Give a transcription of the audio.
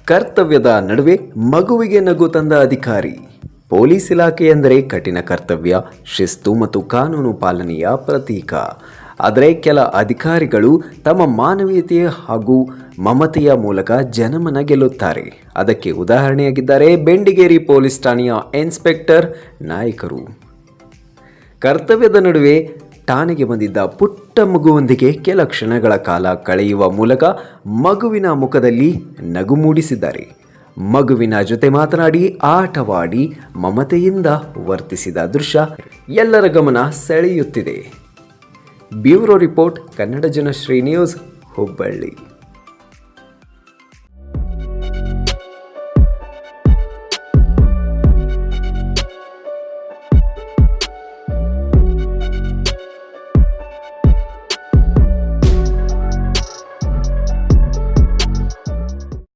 ಕರ್ತವ್ಯದ ನಡುವೆ ಮಗುವಿಗೆ ನಗು ತಂದ ಅಧಿಕಾರಿ. ಪೊಲೀಸ್ ಇಲಾಖೆ ಎಂದರೆ ಕಠಿಣ ಕರ್ತವ್ಯ, ಶಿಸ್ತು ಮತ್ತು ಕಾನೂನು ಪಾಲನೆಯ ಪ್ರತೀಕ. ಆದರೆ ಕೆಲ ಅಧಿಕಾರಿಗಳು ತಮ್ಮ ಮಾನವೀಯತೆ ಹಾಗೂ ಮಮತೆಯ ಮೂಲಕ ಜನಮನ ಗೆಲ್ಲುತ್ತಾರೆ. ಅದಕ್ಕೆ ಉದಾಹರಣೆಯಾಗಿದ್ದಾರೆ ಬೆಂಡಿಗೇರಿ ಪೊಲೀಸ್ ಠಾಣೆಯ ಇನ್ಸ್ಪೆಕ್ಟರ್ ನಾಯಕರು. ಕರ್ತವ್ಯದ ನಡುವೆ ಠಾಣೆಗೆ ಬಂದಿದ್ದ ಪುಟ್ಟ ಮಗುವೊಂದಿಗೆ ಕೆಲ ಕ್ಷಣಗಳ ಕಾಲ ಕಳೆಯುವ ಮೂಲಕ ಮಗುವಿನ ಮುಖದಲ್ಲಿ ನಗು ಮೂಡಿಸಿದ್ದಾರೆ. ಮಗುವಿನ ಜೊತೆ ಮಾತನಾಡಿ, ಆಟವಾಡಿ, ಮಮತೆಯಿಂದ ವರ್ತಿಸಿದ ದೃಶ್ಯ ಎಲ್ಲರ ಗಮನ ಸೆಳೆಯುತ್ತಿದೆ. Bureau report, Kannada Janashri news, Hubballi.